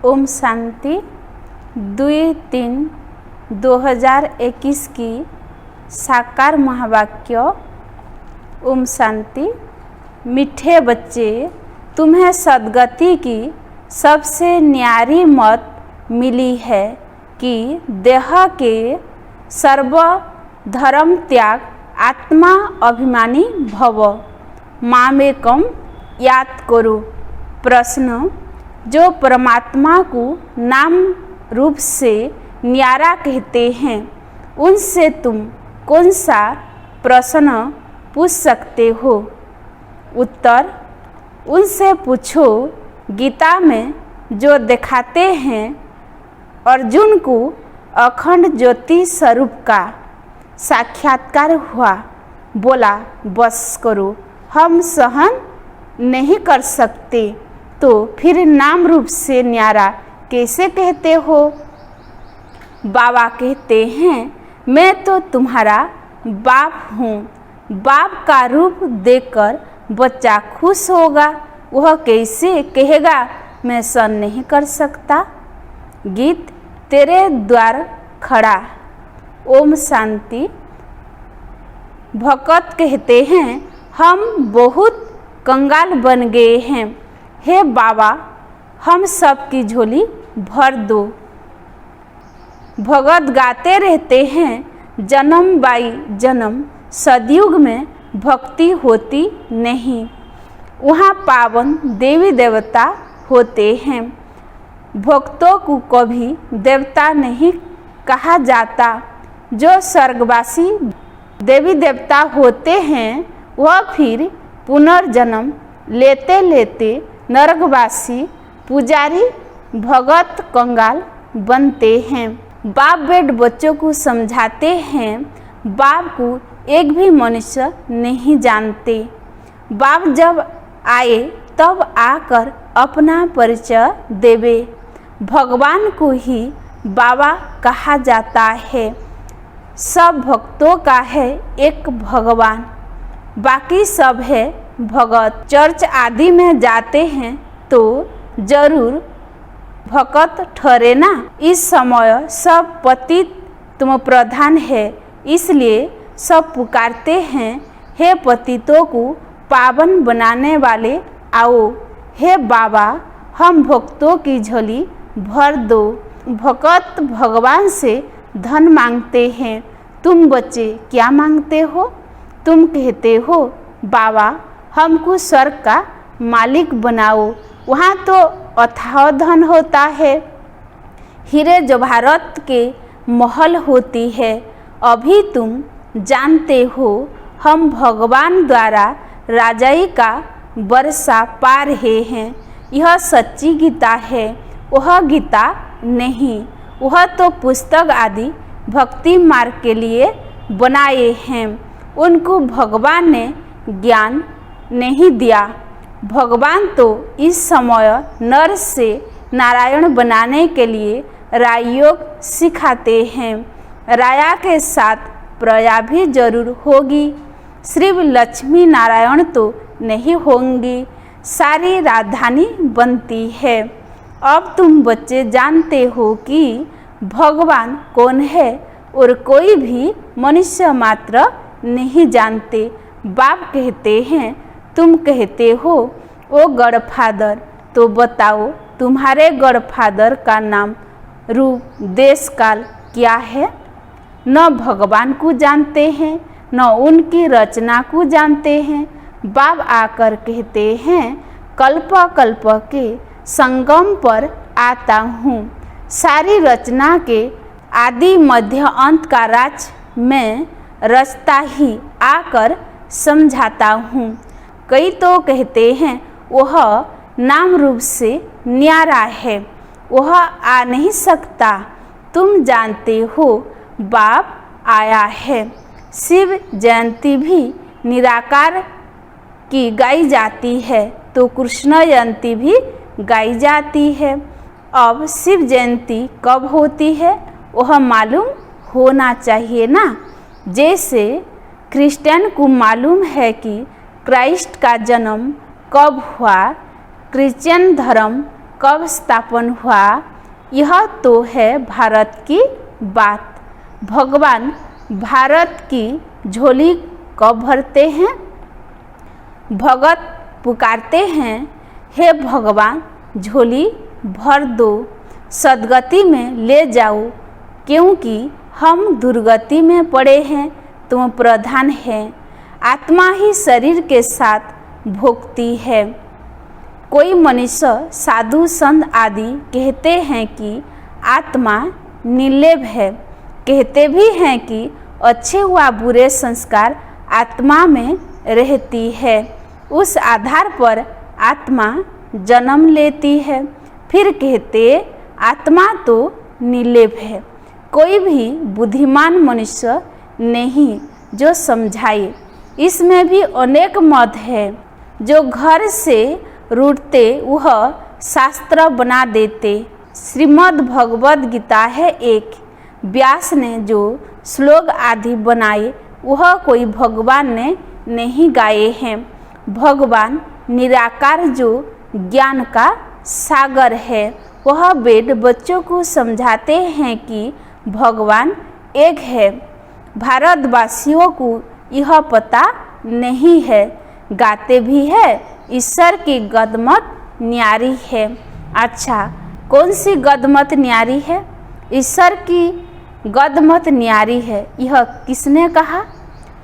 ओम शांति 2-3-2021 की साकार महावाक्य। ओम शांति। मीठे बच्चे, तुम्हें सद्गति की सबसे न्यारी मत मिली है कि देह के सर्व धर्म त्याग आत्मा अभिमानी भव। मामेकम याद करो। प्रश्न, जो परमात्मा को नाम रूप से न्यारा कहते हैं, उनसे तुम कौन सा प्रश्न पूछ सकते हो? उत्तर, उनसे पूछो, गीता में जो दिखाते हैं अर्जुन को अखंड ज्योति स्वरूप का साक्षात्कार हुआ। बोला, बस करो, हम सहन नहीं कर सकते, तो फिर नाम रूप से न्यारा कैसे कहते हो? बाबा कहते हैं, मैं तो तुम्हारा बाप हूँ। बाप का रूप देखकर बच्चा खुश होगा, वह कैसे कहेगा मैं सहन नहीं कर सकता? गीत तेरे द्वार खड़ा। ओम शांति। भगत कहते हैं, हम बहुत कंगाल बन गए हैं, हे बाबा हम सब की झोली भर दो। भगत गाते रहते हैं, जन्म बाई जन्म सतयुग में भक्ति होती नहीं, वहाँ पावन देवी देवता होते हैं। भक्तों को कभी देवता नहीं कहा जाता। जो स्वर्गवासी देवी देवता होते हैं, वह फिर पुनर्जन्म लेते लेते नरकवासी पुजारी भगत कंगाल बनते हैं। बाप बेट बच्चों को समझाते हैं, बाप को एक भी मनुष्य नहीं जानते। बाप जब आए तब आकर अपना परिचय देवे। भगवान को ही बाबा कहा जाता है। सब भक्तों का है एक भगवान, बाकी सब है भगत। चर्च आदि में जाते हैं तो जरूर भगत ठहरे ना। इस समय सब पतित तुम प्रधान है, इसलिए सब पुकारते हैं, हे पतितों को पावन बनाने वाले आओ। हे बाबा हम भक्तों की झोली भर दो। भगत भगवान से धन मांगते हैं। तुम बच्चे क्या मांगते हो? तुम कहते हो, बाबा हमको स्वर्ग का मालिक बनाओ, वहाँ तो अथाह धन होता है, हीरे जवाहरात के महल होती है। अभी तुम जानते हो हम भगवान द्वारा राजाई का वर्षा पा रहे हैं। यह सच्ची गीता है, वह गीता नहीं। वह तो पुस्तक आदि भक्ति मार्ग के लिए बनाए हैं। उनको भगवान ने ज्ञान नहीं दिया। भगवान तो इस समय नर से नारायण बनाने के लिए राजयोग सिखाते हैं। राया के साथ प्रया भी जरूर होगी। सिर्फ लक्ष्मी नारायण तो नहीं होंगी, सारी राजधानी बनती है। अब तुम बच्चे जानते हो कि भगवान कौन है और कोई भी मनुष्य मात्र नहीं जानते। बाप कहते हैं, तुम कहते हो ओ गॉडफादर, तो बताओ तुम्हारे गॉडफादर का नाम, रूप, देश, काल क्या है? न भगवान को जानते हैं, न उनकी रचना को जानते हैं। बाप आकर कहते हैं, कल्प कल्प के संगम पर आता हूँ। सारी रचना के आदि मध्य अंत का राज मैं रचता ही आकर समझाता हूँ। कई तो कहते हैं वह नाम रूप से न्यारा है, वह आ नहीं सकता। तुम जानते हो बाप आया है। शिव जयंती भी निराकार की गाई जाती है, तो कृष्ण जयंती भी गाई जाती है। अब शिव जयंती कब होती है वह मालूम होना चाहिए ना। जैसे क्रिश्चियन को मालूम है कि क्राइस्ट का जन्म कब हुआ, क्रिश्चियन धर्म कब स्थापन हुआ, यह तो है भारत की बात। भगवान भारत की झोली कब भरते हैं? भगत पुकारते हैं, हे भगवान झोली भर दो, सदगति में ले जाओ, क्योंकि हम दुर्गति में पड़े हैं, तुम प्रधान हैं। आत्मा ही शरीर के साथ भोगती है। कोई मनुष्य साधु संत आदि कहते हैं कि आत्मा निर्लेप है, कहते भी हैं कि अच्छे व बुरे संस्कार आत्मा में रहती है, उस आधार पर आत्मा जन्म लेती है। फिर कहते आत्मा तो निर्लेप है। कोई भी बुद्धिमान मनुष्य नहीं जो समझाए। इसमें भी अनेक मत है। जो घर से रूठते वह शास्त्र बना देते। श्रीमद् भगवद गीता है एक। व्यास ने जो श्लोक आदि बनाए वह कोई भगवान ने नहीं गाए हैं। भगवान निराकार जो ज्ञान का सागर है, वह वेद बच्चों को समझाते हैं कि भगवान एक है। भारतवासियों को यह पता नहीं है। गाते भी है ईश्वर की गदमत न्यारी है। अच्छा, कौन सी गदमत न्यारी है? ईश्वर की गदमत न्यारी है, यह किसने कहा?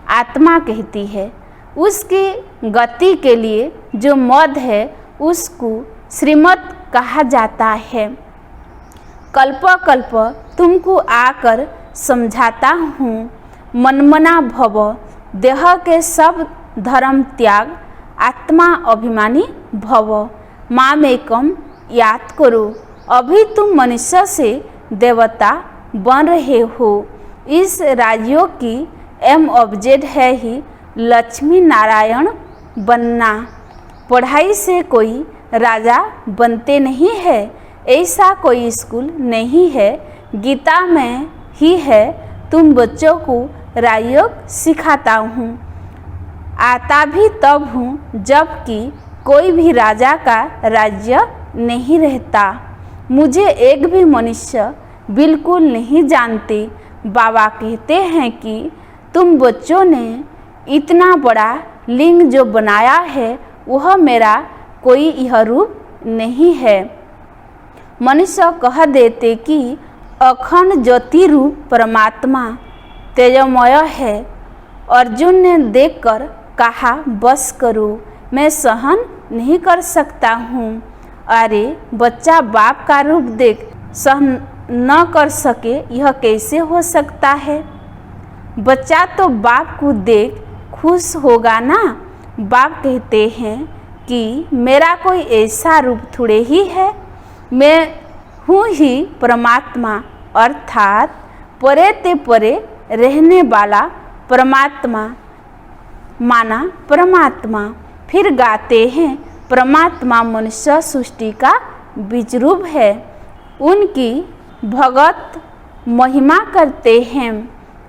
आत्मा कहती है। उसकी गति के लिए जो मद है उसको श्रीमत कहा जाता है। कल्प कल्प तुमको आकर समझाता हूँ, मनमना भव, देह के सब धर्म त्याग, आत्मा अभिमानी भव, मामेकम याद करो। अभी तुम मनुष्य से देवता बन रहे हो। इस राज्यों की एम ऑब्जेक्ट है ही लक्ष्मी नारायण बनना। पढ़ाई से कोई राजा बनते नहीं है, ऐसा कोई स्कूल नहीं है। गीता में ही है, तुम बच्चों को राजयोग सिखाता हूँ। आता भी तब हूँ जबकि कोई भी राजा का राज्य नहीं रहता। मुझे एक भी मनुष्य बिल्कुल नहीं जानते। बाबा कहते हैं कि तुम बच्चों ने इतना बड़ा लिंग जो बनाया है वह मेरा कोई यह रूप नहीं है। मनुष्य कह देते कि अखंड ज्योति रूप परमात्मा तेजोमय है। अर्जुन ने देखकर कहा, बस करो, मैं सहन नहीं कर सकता हूँ। अरे बच्चा बाप का रूप देख सहन न कर सके, यह कैसे हो सकता है? बच्चा तो बाप को देख खुश होगा ना। बाप कहते हैं कि मेरा कोई ऐसा रूप थोड़े ही है, मैं हूँ ही परमात्मा, अर्थात परे ते परे रहने वाला परमात्मा, माना परमात्मा। फिर गाते हैं, परमात्मा मनुष्य सृष्टि का बीज रूप है। उनकी भगत महिमा करते हैं।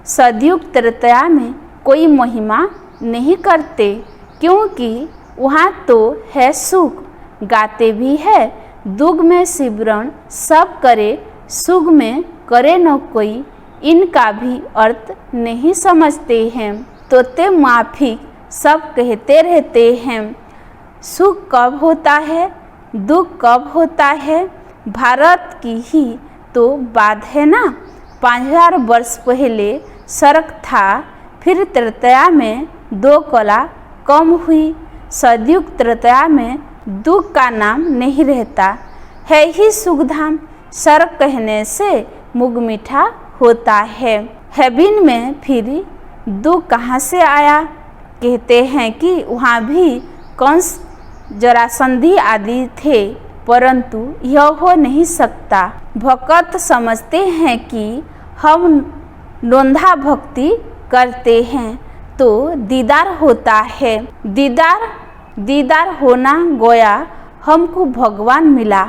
सदयुग त्रेता में कोई महिमा नहीं करते, क्योंकि वहाँ तो है सुख। गाते भी है, दुख में सिमरण सब करे, सुख में करे न कोई। इनका भी अर्थ नहीं समझते हैं, तोते माफिक सब कहते रहते हैं। सुख कब होता है, दुख कब होता है? भारत की ही तो बात है ना। 5000 वर्ष पहले सड़क था, फिर त्रेता में 2 कला कम हुई। सदयुग त्रेता में दुख का नाम नहीं रहता, है ही सुखधाम। सड़क कहने से मुँह मीठा होता है। हेबिन में फिर दुख कहाँ से आया? कहते हैं कि वहाँ भी कंस जरासंधी आदि थे, परंतु यह हो नहीं सकता। भक्त समझते हैं कि हम लोंधा भक्ति करते हैं तो दीदार होता है। दीदार होना गोया हमको भगवान मिला।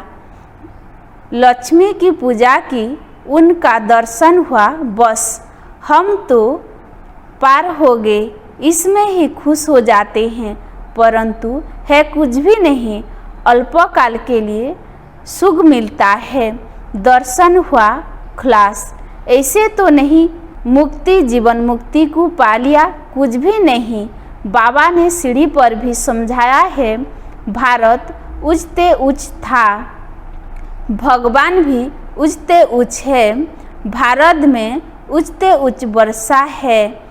लक्ष्मी की पूजा की, उनका दर्शन हुआ, बस हम तो पार हो गए। इसमें ही खुश हो जाते हैं, परंतु है कुछ भी नहीं। अल्पकाल के लिए सुख मिलता है, दर्शन हुआ खलास। ऐसे तो नहीं मुक्ति, जीवन मुक्ति को पा लिया, कुछ भी नहीं। बाबा ने सीढ़ी पर भी समझाया है, भारत ऊंचते ऊंच था, भगवान भी ऊंचते ऊंच है, भारत में ऊंचते ऊंच वर्षा है।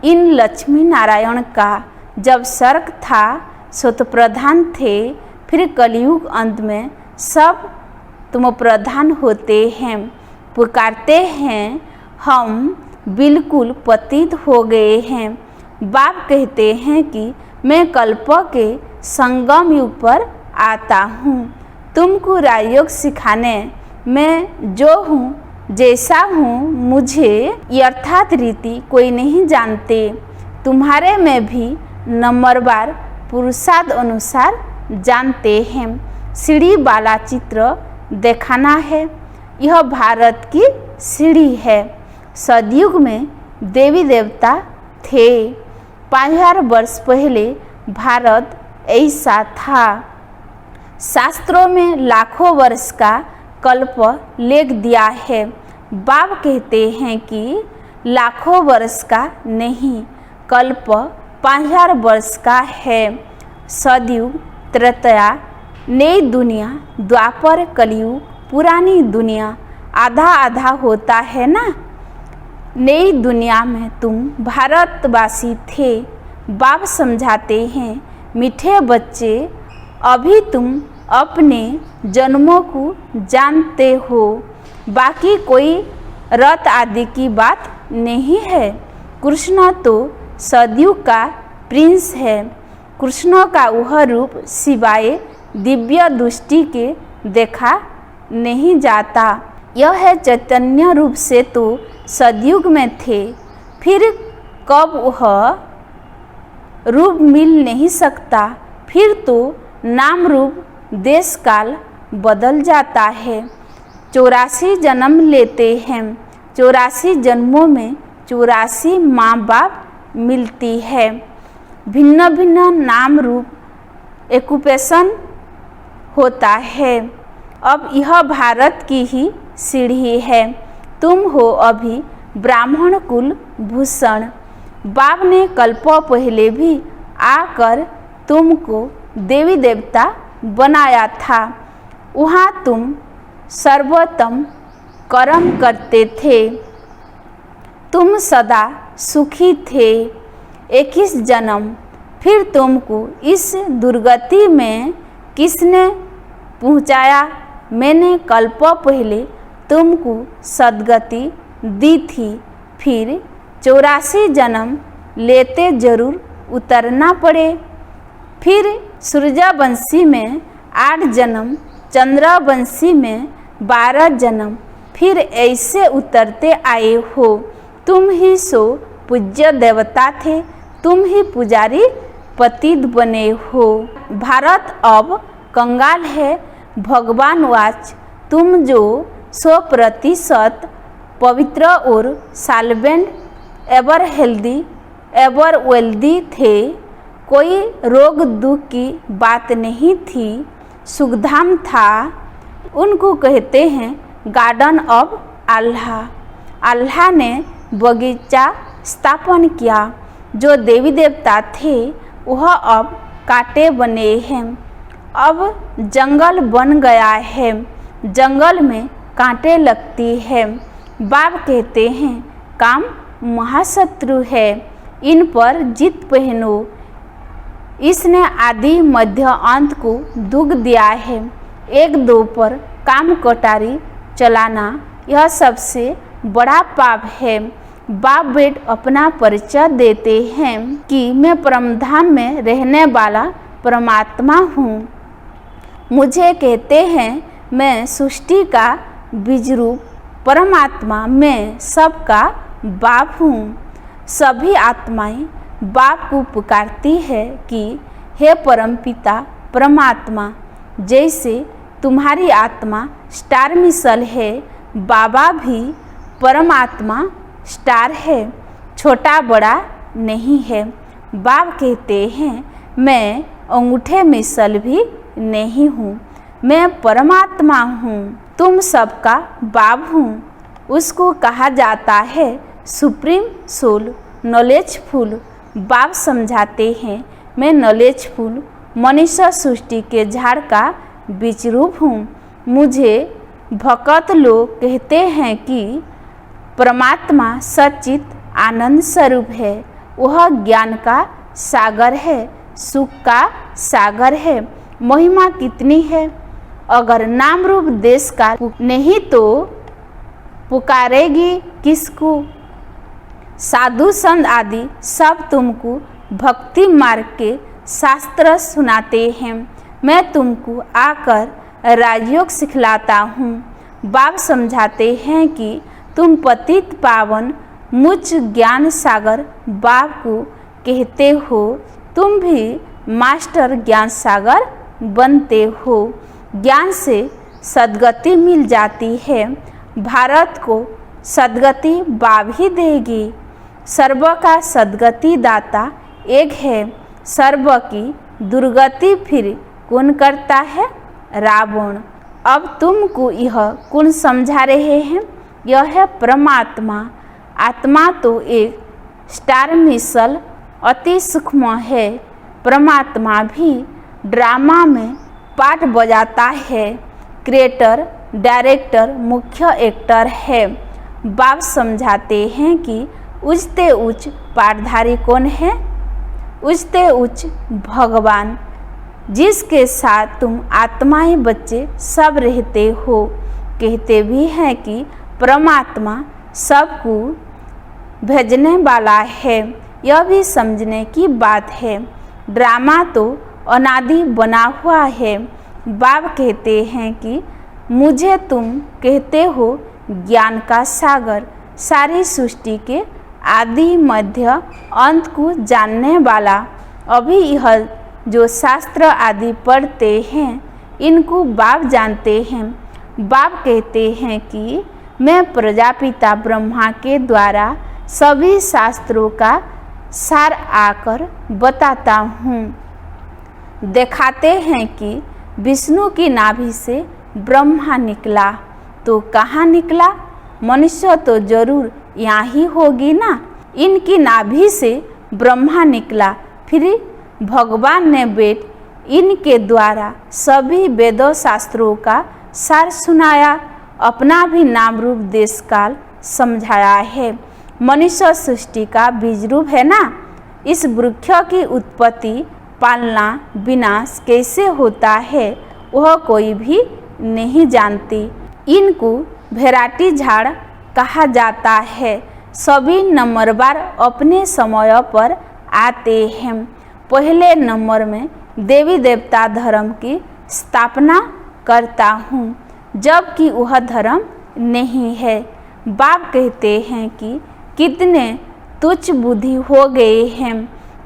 इन लक्ष्मी नारायण का जब सर्ग था सो तो प्रधान थे, फिर कलयुग अंत में सब तुम प्रधान होते हैं। पुकारते हैं हम बिल्कुल पतित हो गए हैं। बाप कहते हैं कि मैं कल्प के संगम युग पर आता हूँ, तुमको राजयोग सिखाने। मैं जो हूँ, जैसा हूँ, मुझे यथार्थ रीति कोई नहीं जानते। तुम्हारे में भी नंबरवार पुरुषार्थ अनुसार जानते हैं। सीढ़ी वाला चित्र दिखाना है, यह भारत की सीढ़ी है। सतयुग में देवी देवता थे, 5000 वर्ष पहले भारत ऐसा था। शास्त्रों में लाखों वर्ष का कल्प लिख दिया है। बाप कहते हैं कि लाखों वर्ष का नहीं, कल्प 5000 वर्ष का है। सतयुग, त्रेता, नई दुनिया, द्वापर, कलयुग, पुरानी दुनिया, आधा आधा होता है ना। नई दुनिया में तुम भारतवासी थे। बाप समझाते हैं, मीठे बच्चे, अभी तुम अपने जन्मों को जानते हो, बाकी कोई रथ आदि की बात नहीं है। कृष्ण तो सतयुग का प्रिंस है। कृष्ण का वह रूप सिवाय दिव्य दृष्टि के देखा नहीं जाता। यह चैतन्य रूप से तो सतयुग में थे, फिर कब वह रूप मिल नहीं सकता, फिर तो नाम रूप देश काल बदल जाता है। 84 जन्म लेते हैं, 84 जन्मों में 84 माँ बाप मिलती है। भिन्न भिन्न नाम रूप एक्यूपेशन होता है। अब यह भारत की ही सीढ़ी है। तुम हो अभी ब्राह्मण कुल भूषण। बाप ने कल्पों पहले भी आकर तुमको देवी देवता बनाया था। वहाँ तुम सर्वोत्तम कर्म करते थे, तुम सदा सुखी थे। 21 जन्म, फिर तुमको इस दुर्गति में किसने पहुँचाया? मैंने कल्पों पहले तुमको सद्गति दी थी, फिर 84 जन्म लेते जरूर उतरना पड़े। फिर सूर्यवंशी में 8 जन्म, चंद्रवंशी में 12 जन्म, फिर ऐसे उतरते आए हो। तुम ही सो पूज्य देवता थे, तुम ही पुजारी पतित बने हो। भारत अब कंगाल है। भगवान वाच, तुम जो 100% पवित्र और solvent, ever healthy, ever wealthy थे, कोई रोग दुख की बात नहीं थी, सुखधाम था। उनको कहते हैं गार्डन ऑफ अल्लाह। अल्लाह ने बगीचा स्थापन किया। जो देवी देवता थे वह अब कांटे बने हैं। अब जंगल बन गया है, जंगल में कांटे लगती है। बाप कहते हैं काम महाशत्रु है, इन पर जीत पहनो। इसने आदि मध्य अंत को दुख दिया है। 1-2 पर काम कटारी चलाना यह सबसे बड़ा पाप है। बाप बेट अपना परिचय देते हैं कि मैं परमधाम में रहने वाला परमात्मा हूँ। मुझे कहते हैं मैं सृष्टि का बीज रूप परमात्मा, मैं सबका बाप हूँ। सभी आत्माएं बाप को पुकारती है कि हे परमपिता परमात्मा, जैसे तुम्हारी आत्मा स्टार मिसल है, बाबा भी परमात्मा स्टार है, छोटा बड़ा नहीं है। बाप कहते हैं मैं अंगूठे मिसल भी नहीं हूँ, मैं परमात्मा हूँ, तुम सबका बाप हूँ। उसको कहा जाता है सुप्रीम सोल, नॉलेजफुल। बाप समझाते हैं मैं नॉलेजफुल मनुष्य सृष्टि के झाड़ का बीज रूप हूँ। मुझे भक्त लोग कहते हैं कि परमात्मा सच्चित आनंद स्वरूप है, वह ज्ञान का सागर है, सुख का सागर है। महिमा कितनी है, अगर नाम रूप देश का नहीं तो पुकारेगी किसको। साधु संत आदि सब तुमको भक्ति मार्ग के शास्त्र सुनाते हैं, मैं तुमको आकर राजयोग सिखलाता हूँ। बाप समझाते हैं कि तुम पतित पावन मुझ ज्ञान सागर बाप को कहते हो, तुम भी मास्टर ज्ञान सागर बनते हो। ज्ञान से सद्गति मिल जाती है, भारत को सद्गति बाप ही देगी। सर्व का सद्गति दाता एक है, सर्व की दुर्गति फिर कौन करता है, रावण। अब तुमको यह कौन समझा रहे हैं, यह है परमात्मा। आत्मा तो एक स्टार मिसल अति सूक्ष्म है, परमात्मा भी ड्रामा में पार्ट बजाता है, क्रिएटर डायरेक्टर मुख्य एक्टर है। बाप समझाते हैं कि उच्चते उच्च पाठधारी कौन है, उच्चते उच्च भगवान, जिसके साथ तुम आत्माएं बच्चे सब रहते हो। कहते भी हैं कि परमात्मा सबको भेजने वाला है, यह भी समझने की बात है। ड्रामा तो अनादि बना हुआ है। बाप कहते हैं कि मुझे तुम कहते हो ज्ञान का सागर, सारी सृष्टि के आदि मध्य अंत को जानने वाला। अभी यह जो शास्त्र आदि पढ़ते हैं इनको बाप जानते हैं। बाप कहते हैं कि मैं प्रजापिता ब्रह्मा के द्वारा सभी शास्त्रों का सार आकर बताता हूँ। दिखाते हैं कि विष्णु की नाभि से ब्रह्मा निकला, तो कहाँ निकला, मनुष्य तो जरूर यहाँ ही होगी ना। इनकी नाभि से ब्रह्मा निकला, फिर भगवान ने वेद इनके द्वारा सभी वेदों शास्त्रों का सार सुनाया, अपना भी नाम रूप देश काल समझाया है। मनुष्य सृष्टि का बीज रूप है ना। इस वृक्ष की उत्पत्ति पालना विनाश कैसे होता है वह कोई भी नहीं जानती। इनको भेराटी झाड़ कहा जाता है। सभी नंबरवार अपने समय पर आते हैं। पहले नंबर में देवी देवता धर्म की स्थापना करता हूँ, जबकि वह धर्म नहीं है। बाप कहते हैं कि कितने तुच्छ बुद्धि हो गए हैं।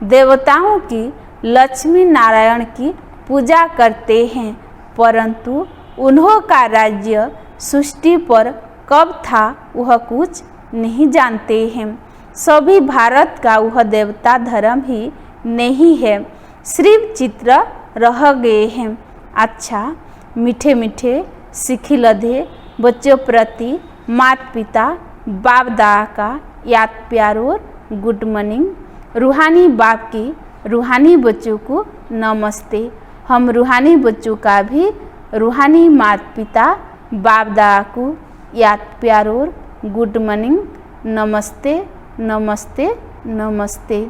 देवताओं की लक्ष्मी नारायण की पूजा करते हैं, परंतु उन्हों का राज्य सृष्टि पर कब था वह कुछ नहीं जानते हैं। सभी भारत का वह देवता धर्म ही नहीं है, सिर्फ चित्र रह गए हैं। अच्छा, मीठे मीठे सीखी लधे बच्चों प्रति माता पिता बाप दादा का याद प्यार और गुड मॉर्निंग। रूहानी बाप की रूहानी बच्चों को नमस्ते। हम रूहानी बच्चों का भी रूहानी माता पिता बाप दादा को याद प्यार और गुड मॉर्निंग, नमस्ते नमस्ते नमस्ते।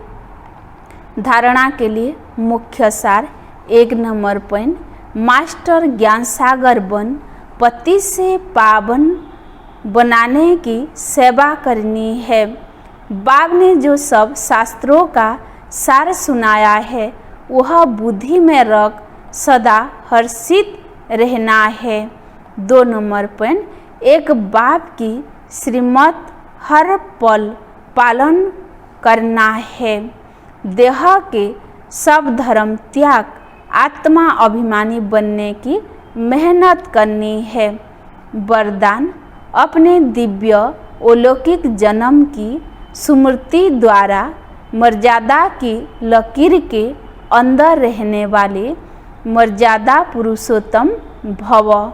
धारणा के लिए मुख्य सार 1 नंबर पॉइंट, मास्टर ज्ञान सागर बन पति से पावन बनाने की सेवा करनी है। बाप ने जो सब शास्त्रों का सार सुनाया है वह बुद्धि में रख सदा हर्षित रहना है। 2 नंबर पॉइंट, एक बाप की श्रीमत हर पल पालन करना है। देह के सब धर्म त्याग आत्मा अभिमानी बनने की मेहनत करनी है। वरदान, अपने दिव्य अलौकिक जन्म की स्मृति द्वारा मर्यादा की लकीर के अंदर रहने वाले मर्यादा पुरुषोत्तम भव।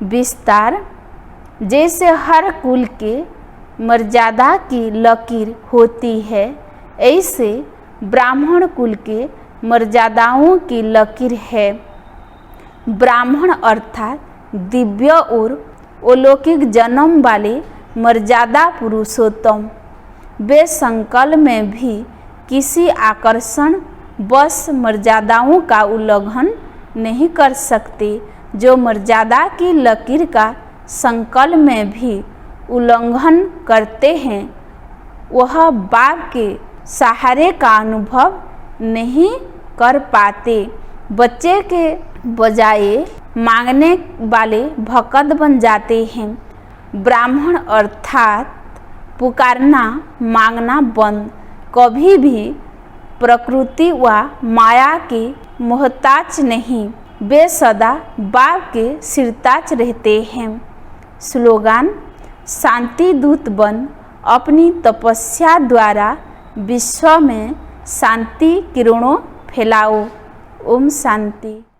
विस्तार। जैसे हर कुल के मर्यादा की लकीर होती है, ऐसे ब्राह्मण कुल के मर्यादाओं की लकीर है। ब्राह्मण अर्थात दिव्य और अलौकिक जन्म वाले मर्यादा पुरुषोत्तम। वे संकल्प में भी किसी आकर्षण बस मर्यादाओं का उल्लंघन नहीं कर सकते। जो मर्यादा की लकीर का संकल्प में भी उल्लंघन करते हैं, वह बाप के सहारे का अनुभव नहीं कर पाते। बच्चे के बजाय मांगने वाले भक्त बन जाते हैं। ब्राह्मण अर्थात पुकारना मांगना बंद। कभी भी प्रकृति व माया के मोहताज नहीं, वे सदा बाप के सिरताज रहते हैं। स्लोगान। शांति दूत बन अपनी तपस्या द्वारा विश्व में शांति किरणों फैलाओ। ओम शांति।